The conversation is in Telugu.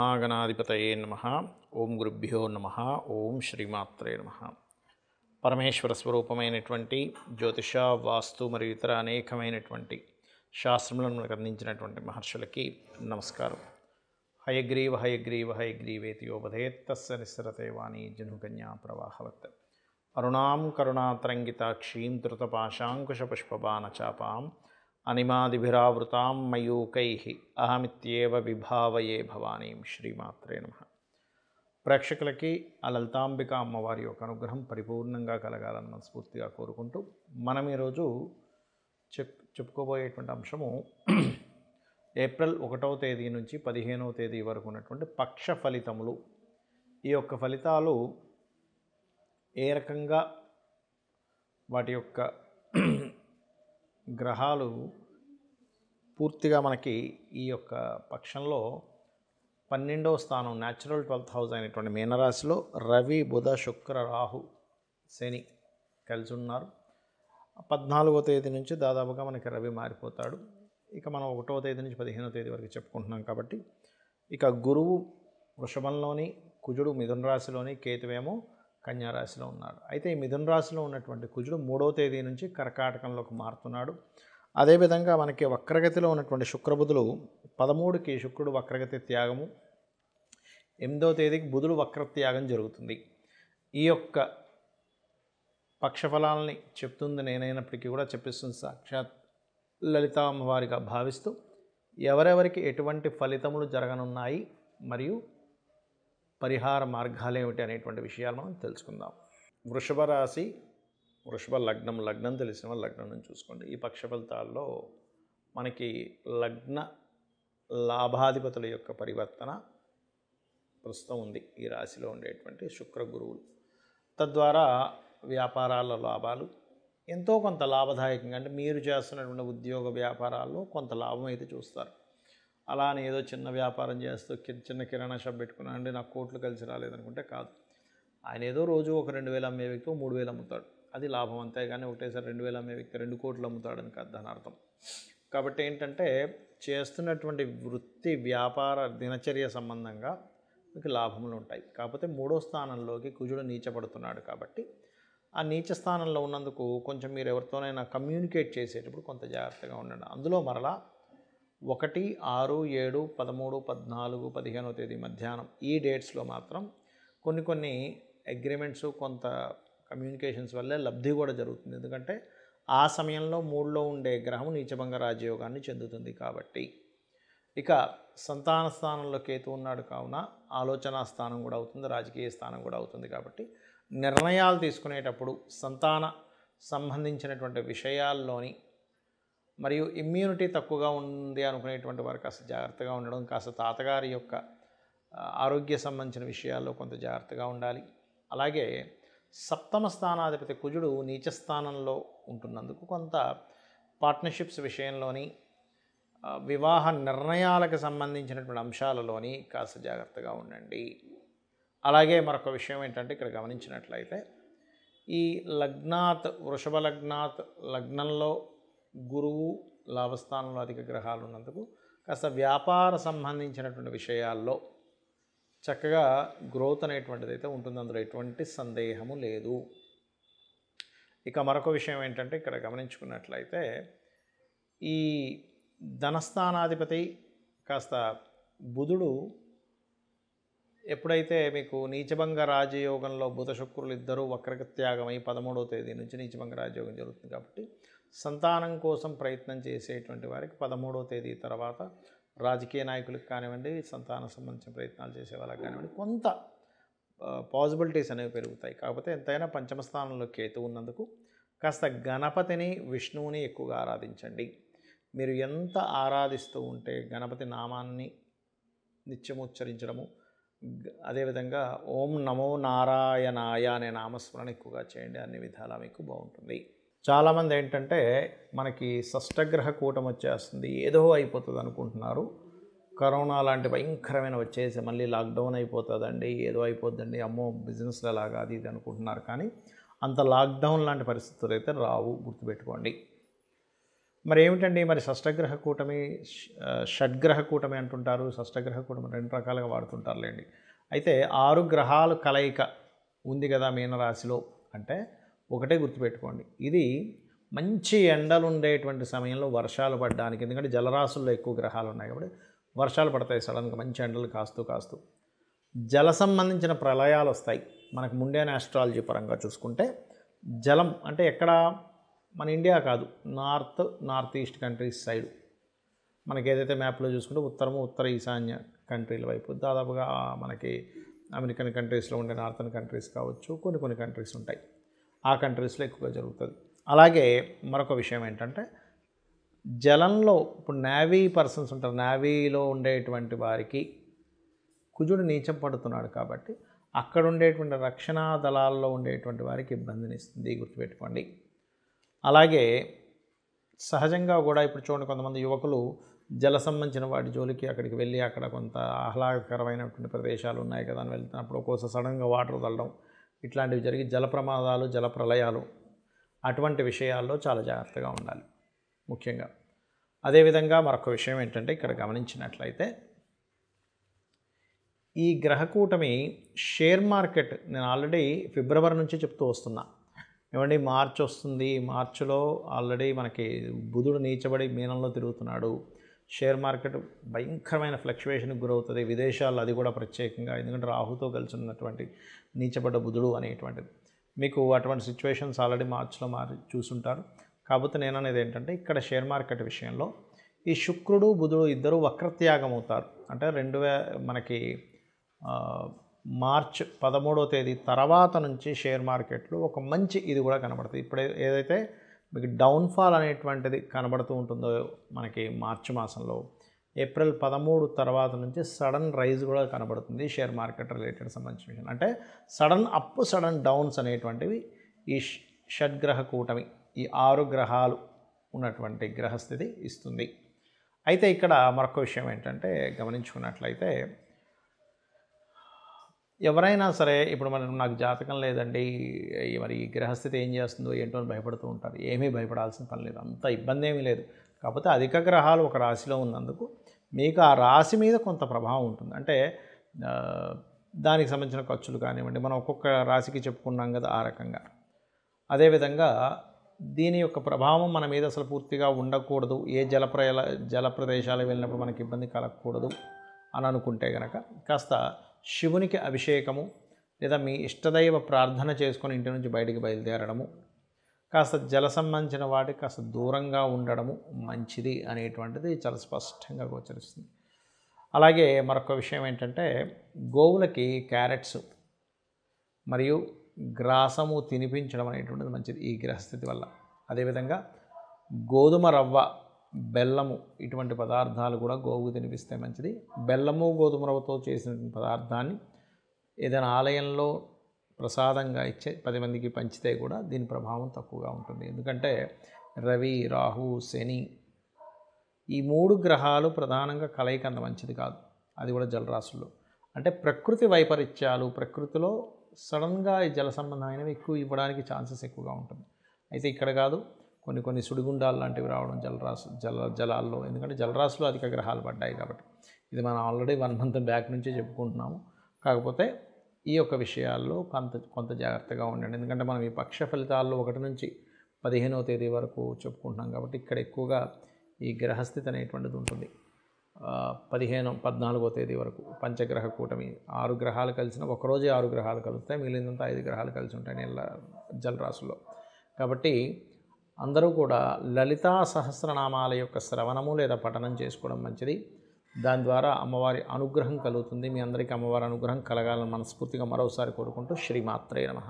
శ్రీమహాగణాధిపతయే నమః. ఓం గురుభ్యో నమః. ఓం శ్రీమాత్రే నమః. పరమేశ్వర స్వరూపమైనటువంటి జ్యోతిష, వాస్తు మరియు ఇతర అనేకమైనటువంటి శాస్త్రములను మనకు అందించినటువంటి మహర్షులకి నమస్కారం. హయగ్రీవ హయగ్రీవ హయగ్రీవేతి యోపధేత్తస్య నిస్సరతే వాణి జనుకన్యా ప్రవాహవత్. అరుణాం కరుణాతరంగితాక్షీం ధృతపాశాంకుశపుష్పబాణచాపాం అనిమాదిభిరావృతాం మయూకైః అహమిత్యేవ విభావయే భవానీం. శ్రీమాత్రే నమః. ప్రేక్షకులకి ఆ లలితాంబిక అమ్మవారి యొక్క అనుగ్రహం పరిపూర్ణంగా కలగాలని మనస్ఫూర్తిగా కోరుకుంటూ మనం ఈరోజు చెప్పుకోబోయేటువంటి అంశము ఏప్రిల్ 1వ తేదీ నుంచి 15వ తేదీ వరకు ఉన్నటువంటి పక్ష ఫలితములు. ఈ యొక్క ఫలితాలు ఏ రకంగా వాటి యొక్క గ్రహాలు పూర్తిగా మనకి ఈ యొక్క పక్షంలో 12వ స్థానం న్యాచురల్ 12th హౌస్ అయినటువంటి మీనరాశిలో రవి, బుధ, శుక్ర, రాహు, శని కలిసి ఉన్నారు. 14వ తేదీ నుంచి దాదాపుగా మనకి రవి మారిపోతాడు. ఇక మనం 1వ తేదీ నుంచి 15వ తేదీ వరకు చెప్పుకుంటున్నాం కాబట్టి ఇక గురువు వృషభంలోని, కుజుడు మిథున రాశిలోని, కేతువేమో కన్యా రాశిలో ఉన్నాడు. అయితే ఈ మిథున రాశిలో ఉన్నటువంటి కుజుడు 3వ తేదీ నుంచి కర్కాటకంలోకి మారుతున్నాడు. అదేవిధంగా మనకి వక్రగతిలో ఉన్నటువంటి శుక్రబుధులు 13కి శుక్రుడు వక్రగతి త్యాగము, 8వ తేదీకి బుధుడు వక్రత్యాగం జరుగుతుంది. ఈ యొక్క పక్షఫలాలని చెప్తుంది నేనైనప్పటికీ కూడా చెప్పిస్తుంది సాక్షాత్ లలితా అమ్మవారిగా భావిస్తూ ఎవరెవరికి ఎటువంటి ఫలితములు జరగనున్నాయి మరియు పరిహార మార్గాలు ఏమిటి అనేటువంటి విషయాలు మనం తెలుసుకుందాం. వృషభ రాశి, వృషభ లగ్నం, లగ్నం తెలిసిన వాళ్ళు లగ్నం నుంచి చూసుకోండి. ఈ పక్ష ఫలితాల్లో మనకి లగ్న లాభాధిపతుల యొక్క పరివర్తన ప్రస్తుతం ఉంది ఈ రాశిలో ఉండేటువంటి శుక్ర గురువులు. తద్వారా వ్యాపారాల లాభాలు ఎంతో కొంత లాభదాయకంగా, అంటే మీరు చేస్తున్నటువంటి ఉద్యోగ వ్యాపారాల్లో కొంత లాభం అయితే చూస్తారు. అలా అని ఏదో చిన్న వ్యాపారం చేస్తూ చిన్న కిరాణా షాప్ పెట్టుకున్నానండి నాకు కోట్లు కలిసి రాలేదనుకుంటే కాదు. ఆయన ఏదో రోజు ఒక 2000 అమ్మే వ్యక్తి 3000 అమ్ముతాడు, అది లాభం. అంతే కానీ ఒకటేసారి 2000 అమ్మే వ్యక్తి 2 కోట్లు అమ్ముతాడని కాదు దాని అర్థం. కాబట్టి ఏంటంటే చేస్తున్నటువంటి వృత్తి వ్యాపార దినచర్య సంబంధంగా మీకు లాభములు ఉంటాయి. కాకపోతే 3వ స్థానంలోకి కుజుడు నీచపడుతున్నాడు కాబట్టి ఆ నీచ స్థానంలో ఉన్నందుకు కొంచెం మీరు ఎవరితోనైనా కమ్యూనికేట్ చేసేటప్పుడు కొంత జాగ్రత్తగా ఉండండి. అందులో మరలా 1, 6, 7, 13, 14, 15వ తేదీ మధ్యాహ్నం ఈ డేట్స్లో మాత్రం కొన్ని అగ్రిమెంట్స్, కొంత కమ్యూనికేషన్స్ వల్లే లబ్ధి కూడా జరుగుతుంది. ఎందుకంటే ఆ సమయంలో 3లో ఉండే గ్రహం నీచభంగ రాజయోగాన్ని చెందుతుంది కాబట్టి. ఇక సంతాన స్థానంలో కేతు ఉన్నాడు కావున ఆలోచనా స్థానం కూడా అవుతుంది, రాజకీయ స్థానం కూడా అవుతుంది. కాబట్టి నిర్ణయాలు తీసుకునేటప్పుడు సంతాన సంబంధించినటువంటి విషయాల్లోని మరియు ఇమ్యూనిటీ తక్కువగా ఉంది అనుకునేటువంటి వారు కాస్త జాగ్రత్తగా ఉండడం, కాస్త తాతగారి యొక్క ఆరోగ్య సంబంధించిన విషయాల్లో కొంత జాగ్రత్తగా ఉండాలి. అలాగే 7వ స్థానాధిపతి కుజుడు నీచ స్థానంలో ఉంటున్నందుకు కొంత పార్ట్నర్షిప్స్ విషయంలోని, వివాహ నిర్ణయాలకు సంబంధించినటువంటి అంశాలలోని కాస్త జాగ్రత్తగా ఉండండి. అలాగే మరొక విషయం ఏంటంటే ఇక్కడ గమనించినట్లయితే ఈ లగ్నాత్, వృషభ లగ్నాత్ లగ్నంలో గురువు, లాభస్థానంలో అధిక గ్రహాలు ఉన్నందుకు కాస్త వ్యాపార సంబంధించినటువంటి విషయాల్లో చక్కగా గ్రోత్ అనేటువంటిది అయితే ఉంటుంది, అందులో ఎటువంటి సందేహము లేదు. ఇక మరొక విషయం ఏంటంటే ఇక్కడ గమనించుకున్నట్లయితే ఈ ధనస్థానాధిపతి కాస్త బుధుడు ఎప్పుడైతే మీకు నీచభంగ రాజయోగంలో బుధ శుక్రులు ఇద్దరూ వక్రత్యాగమై 13వ తేదీ నుంచి నీచభంగ రాజయోగం జరుగుతుంది. కాబట్టి సంతానం కోసం ప్రయత్నం చేసేటువంటి వారికి 13వ తేదీ తర్వాత రాజకీయ నాయకులకు కానివ్వండి, సంతాన సంబంధించిన ప్రయత్నాలు చేసే వాళ్ళకి కానివ్వండి కొంత పాసిబిలిటీస్ అనేవి పెరుగుతాయి. కాకపోతే ఎంతైనా 5వ స్థానంలో కేతు ఉన్నందుకు కాస్త గణపతిని, విష్ణువుని ఎక్కువగా ఆరాధించండి. మీరు ఎంత ఆరాధిస్తూ ఉంటే గణపతి నామాన్ని నిత్యము ఉచ్చరించడము, అదేవిధంగా ఓం నమో నారాయణాయ అనే నామస్మరణ ఎక్కువగా చేయండి, అన్ని విధాలా మీకు బాగుంటుంది. చాలామంది ఏంటంటే మనకి షష్టగ్రహ కూటమి వచ్చేస్తుంది, ఏదో అయిపోతుంది అనుకుంటున్నారు. కరోనా లాంటి భయంకరమైన వచ్చేసి మళ్ళీ లాక్డౌన్ అయిపోతుందండి, ఏదో అయిపోద్దండి, అమ్మో బిజినెస్లో లాగా అది ఇది అనుకుంటున్నారు. కానీ అంత లాక్డౌన్ లాంటి పరిస్థితులు అయితే రావు, గుర్తుపెట్టుకోండి. మరి ఏమిటండి మరి షష్టగ్రహ కూటమి, షడ్గ్రహ కూటమి అంటుంటారు. షష్టగ్రహ కూటమి 2 రకాలుగా వాడుతుంటారులేండి. అయితే 6 గ్రహాలు కలయిక ఉంది కదా మీనరాశిలో అంటే ఒకటే గుర్తుపెట్టుకోండి. ఇది మంచి ఎండలు ఉండేటువంటి సమయంలో వర్షాలు పడడానికి, ఎందుకంటే జలరాశుల్లో ఎక్కువ గ్రహాలు ఉన్నాయి కాబట్టి వర్షాలు పడతాయి సడన్గా, మంచి ఎండలు కాస్తూ. జల సంబంధించిన ప్రళయాలు వస్తాయి. మనకు ముండేన్ ఆస్ట్రాలజీ పరంగా చూసుకుంటే జలం అంటే ఎక్కడ, మన ఇండియా కాదు, నార్త్ ఈస్ట్ కంట్రీస్ సైడ్ మనకి ఏదైతే మ్యాప్లో చూసుకుంటే ఉత్తర ఈశాన్య కంట్రీల వైపు దాదాపుగా మనకి అమెరికన్ కంట్రీస్లో ఉండే నార్థన్ కంట్రీస్ కావచ్చు, కొన్ని కంట్రీస్ ఉంటాయి, ఆ కంట్రీస్లో ఎక్కువగా జరుగుతుంది. అలాగే మరొక విషయం ఏంటంటే జలంలో ఇప్పుడు నేవీ పర్సన్స్ ఉంటారు, నేవీలో ఉండేటువంటి వారికి కుజుడు నీచం పడుతున్నాడు కాబట్టి అక్కడ ఉండేటువంటి రక్షణా దళాల్లో ఉండేటువంటి వారికి ఇబ్బందిని ఇస్తుంది, గుర్తుపెట్టుకోండి. అలాగే సహజంగా కూడా ఇప్పుడు చూడండి, కొంతమంది యువకులు జల సంబంధించిన వాటి జోలికి అక్కడికి వెళ్ళి అక్కడ కొంత ఆహ్లాదకరమైనటువంటి ప్రదేశాలు ఉన్నాయి కదా అని వెళ్తున్నప్పుడు ఒక్కోసారి సడన్గా వాటర్ వదలడం ఇట్లాంటివి జరిగి జల ప్రమాదాలు, జల ప్రళయాలు అటువంటి విషయాల్లో చాలా జాగ్రత్తగా ఉండాలి ముఖ్యంగా. అదేవిధంగా మరొక విషయం ఏంటంటే ఇక్కడ గమనించినట్లయితే ఈ గ్రహకూటమి షేర్ మార్కెట్ నేను ఆల్రెడీ ఫిబ్రవరి నుంచి చెప్తూ వస్తున్నా. ఏమండి మార్చి వస్తుంది, మార్చిలో ఆల్రెడీ మనకి బుధుడు నీచబడి మీనంలో తిరుగుతున్నాడు. షేర్ మార్కెట్ భయంకరమైన ఫ్లక్చువేషన్కి గురవుతుంది, విదేశాల్లో అది కూడా ప్రత్యేకంగా, ఎందుకంటే రాహుతో కలిసి ఉన్నటువంటి నీచబడ్డ బుధుడు అనేటువంటిది. మీకు అటువంటి సిచ్యువేషన్స్ ఆల్రెడీ మార్చిలో చూసుంటారు. కాకపోతే నేను అనేది ఏంటంటే ఇక్కడ షేర్ మార్కెట్ విషయంలో ఈ శుక్రుడు బుధుడు ఇద్దరు వక్రత్యాగం అవుతారు. అంటే మనకి మార్చ్ 13వ తేదీ తర్వాత నుంచి షేర్ మార్కెట్లో ఒక మంచి ఇది కూడా కనబడుతుంది. ఇప్పుడు ఏదైతే మీకు డౌన్ఫాల్ అనేటువంటిది కనబడుతూ ఉంటుందో మనకి మార్చి మాసంలో, ఏప్రిల్ 13 తర్వాత నుంచి సడన్ రైజ్ కూడా కనబడుతుంది షేర్ మార్కెట్ రిలేటెడ్ సంబంధించిన విషయం. అంటే సడన్ అప్ సడన్ డౌన్స్ అనేటువంటివి ఈ షడ్గ్రహ కూటమి, ఈ 6 గ్రహాలు ఉన్నటువంటి గ్రహస్థితి ఇస్తుంది. అయితే ఇక్కడ మరొక విషయం ఏంటంటే గమనించుకున్నట్లయితే ఎవరైనా సరే ఇప్పుడు నాకు జాతకం లేదండి, మరి ఈ గ్రహస్థితి ఏం చేస్తుందో ఏంటో అని భయపడుతూ ఉంటారు. ఏమీ భయపడాల్సిన పని లేదు, అంత ఇబ్బంది ఏమీ లేదు. కాకపోతే అధిక గ్రహాలు ఒక రాశిలో ఉన్నందుకు మీకు ఆ రాశి మీద కొంత ప్రభావం ఉంటుంది. అంటే దానికి సంబంధించిన ఖర్చులు కానివ్వండి, మనం ఒక్కొక్క రాశికి చెప్పుకున్నాం కదా ఆ రకంగా. అదేవిధంగా దీని యొక్క ప్రభావం మన మీద అసలు పూర్తిగా ఉండకూడదు, ఏ జల ప్రదేశాలకు వెళ్ళినప్పుడు మనకి ఇబ్బంది కలగకూడదు అని అనుకుంటే కనుక కాస్త శివునికి అభిషేకము లేదా మీ ఇష్టదైవ ప్రార్థన చేసుకొని ఇంటి నుంచి బయటికి బయలుదేరడము, కాస్త జల సంబంధించిన వాటికి కాస్త దూరంగా ఉండడము మంచిది అనేటువంటిది చాలా స్పష్టంగా గోచరిస్తుంది. అలాగే మరొక విషయం ఏంటంటే గోవులకి క్యారెట్స్ మరియు గ్రాసము తినిపించడం అనేటువంటిది మంచిది ఈ గ్రహస్థితి వల్ల. అదేవిధంగా గోధుమ రవ్వ, బెల్లము ఇటువంటి పదార్థాలు కూడా గోవుకు తినిపిస్తే మంచిది. బెల్లము గోధుమ రవ్వతో చేసిన పదార్థాన్ని ఏదైనా ఆలయంలో ప్రసాదంగా ఇచ్చే 10 మందికి పంచితే కూడా దీని ప్రభావం తక్కువగా ఉంటుంది. ఎందుకంటే రవి, రాహు, శని ఈ 3 గ్రహాలు ప్రధానంగా కలయిక అంత మంచిది కాదు, అది కూడా జలరాశుల్లో. అంటే ప్రకృతి వైపరీత్యాలు, ప్రకృతిలో సడన్గా ఈ జల సంబంధమైనవి ఎక్కువ ఇవ్వడానికి ఛాన్సెస్ ఎక్కువగా ఉంటుంది. అయితే ఇక్కడ కాదు, కొన్ని సుడిగుండాలు లాంటివి రావడం జలాల్లో, ఎందుకంటే జలరాశిలో అధిక గ్రహాలు పడ్డాయి కాబట్టి. ఇది మనం ఆల్రెడీ 1 మంత్ బ్యాక్ నుంచే చెప్పుకుంటున్నాము. కాకపోతే ఈ యొక్క విషయాల్లో కొంత జాగ్రత్తగా ఉండండి. ఎందుకంటే మనం ఈ పక్ష ఫలితాల్లో 1 నుంచి 15వ తేదీ వరకు చెప్పుకుంటున్నాం కాబట్టి ఇక్కడ ఎక్కువగా ఈ గ్రహస్థితి అనేటువంటిది ఉంటుంది. 14వ తేదీ వరకు పంచగ్రహ కూటమి, 6 గ్రహాలు కలిసిన ఒకరోజే 6 గ్రహాలు కలుస్తాయి, మిగిలినంతా 5 గ్రహాలు కలిసి ఉంటాయి జలరాశుల్లో. కాబట్టి అందరూ కూడా లలితా సహస్రనామాల యొక్క శ్రవణము లేదా పఠనం చేసుకోవడం మంచిది. దాని ద్వారా అమ్మవారి అనుగ్రహం కలుగుతుంది. మీ అందరికీ అమ్మవారి అనుగ్రహం కలగాలని మనస్ఫూర్తిగా మరోసారి కోరుకుంటూ శ్రీమాత్రే నమః.